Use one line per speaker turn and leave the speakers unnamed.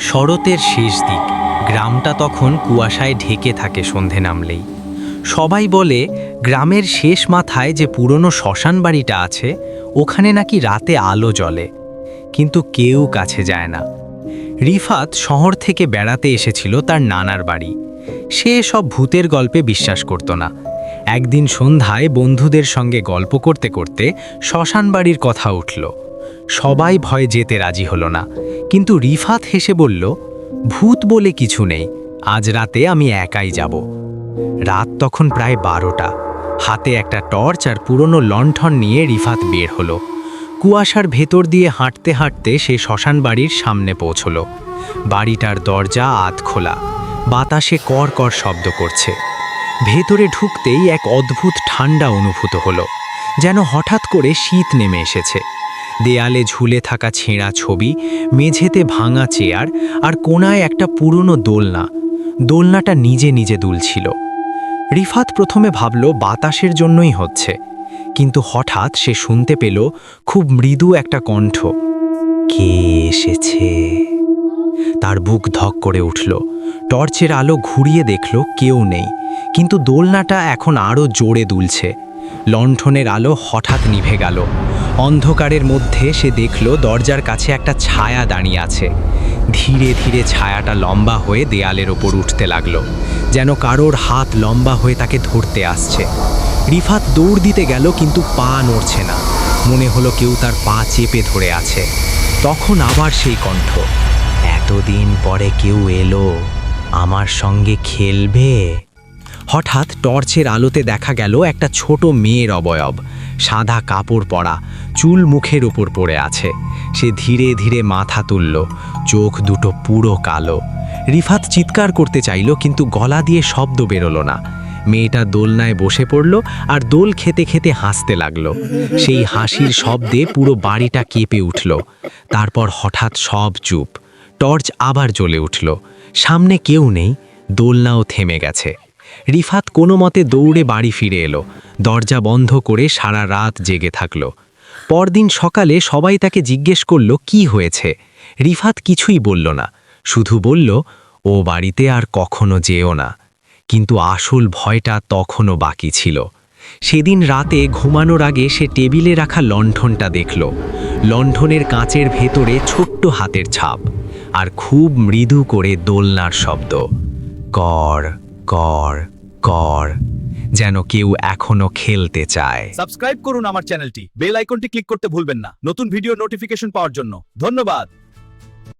শরতের শেষ দিক, গ্রামটা তখন কুয়াশায় ঢেকে থাকে সন্ধে নামলেই। সবাই বলে গ্রামের শেষ মাথায় যে পুরনো শ্মশান বাড়িটা আছে ওখানে নাকি রাতে আলো জ্বলে, কিন্তু কেউ কাছে যায় না। রিফাত শহর থেকে বেড়াতে এসেছিল তার নানার বাড়ি। সে সব ভূতের গল্পে বিশ্বাস করত না। একদিন সন্ধ্যায় বন্ধুদের সঙ্গে গল্প করতে করতে শ্মশান বাড়ির কথা উঠল। সবাই ভয়ে যেতে রাজি হলো না, কিন্তু রিফাত হেসে বলল, ভূত বলে কিছু নেই, আজ রাতে আমি একাই যাব। রাত তখন প্রায় 12টা। হাতে একটা টর্চ আর পুরনো লণ্ঠন নিয়ে রিফাত বের হলো। কুয়াশার ভেতর দিয়ে হাঁটতে হাঁটতে সে শ্মশান বাড়ির সামনে পৌঁছল। বাড়িটার দরজা আধ খোলা, বাতাসে কর কর শব্দ করছে। ভেতরে ঢুকতেই এক অদ্ভুত ঠান্ডা অনুভূত হলো, যেন হঠাৎ করে শীত নেমে এসেছে। দেয়ালে ঝুলে থাকা ছেঁড়া ছবি, মেঝেতে ভাঙা চেয়ার আর কোণায় একটা পুরনো দোলনা। দোলনাটা নিজে নিজে দুলছিল। রিফাত প্রথমে ভাবল বাতাসের জন্যই হচ্ছে, কিন্তু হঠাৎ সে শুনতে পেল খুব মৃদু একটা কণ্ঠ, কে এসেছে। তার বুক ধক করে উঠল। টর্চের আলো ঘুরিয়ে দেখল কেউ নেই, কিন্তু দোলনাটা এখন আরও জোরে দুলছে। লণ্ঠনের আলো হঠাৎ নিভে গেল। অন্ধকারের মধ্যে সে দেখল দরজার কাছে একটা ছায়া দাঁড়িয়ে আছে। ধীরে ধীরে ছায়াটা লম্বা হয়ে দেয়ালের ওপর উঠতে লাগলো, যেন কারোর হাত লম্বা হয়ে তাকে ধরতে আসছে। রিফাত দৌড় দিতে গেল, কিন্তু পা নড়ছে না। মনে হলো কেউ তার পা চেপে ধরে আছে। তখন আবার সেই কণ্ঠ, এতদিন পরে কেউ এলো, আমার সঙ্গে খেলবে। হঠাৎ টর্চের আলোতে দেখা গেল একটা ছোট মেয়ের অবয়ব, সাদা কাপড় পরা, চুল মুখের উপর পড়ে আছে। সে ধীরে ধীরে মাথা তুলল, চোখ দুটো পুরো কালো। রিফাত চিৎকার করতে চাইল, কিন্তু গলা দিয়ে শব্দ বেরোলো না। মেয়েটা দোলনায় বসে পড়ল আর দোল খেতে খেতে হাসতে লাগলো। সেই হাসির শব্দে পুরো বাড়িটা কেঁপে উঠল। তারপর হঠাৎ সব চুপ। টর্চ আবার জ্বলে উঠল। সামনে কেউ নেই, দোলনাও থেমে গেছে। রিফাত কোনো মতে দৌড়ে বাড়ি ফিরে এলো। দরজা বন্ধ করে সারা রাত জেগে থাকল। পরদিন সকালে সবাই তাকে জিজ্ঞেস করল কি হয়েছে। রিফাত কিছুই বলল না, শুধু বলল, ও বাড়িতে আর কখনো যেও না। কিন্তু আসল ভয়টা তখনও বাকি ছিল। সেদিন রাতে ঘুমানোর আগে সে টেবিলে রাখা লণ্ঠনটা দেখল। লণ্ঠনের কাঁচের ভেতরে ছোট্ট হাতের ছাপ, আর খুব মৃদু করে দোলনার শব্দ, কর কর কর, যেন কেউ এখনো খেলতে চায়।
সাবস্ক্রাইব করুন আমার চ্যানেলটি, বেল আইকনটি ক্লিক করতে ভুলবেন না নতুন ভিডিও নোটিফিকেশন পাওয়ার জন্য। ধন্যবাদ।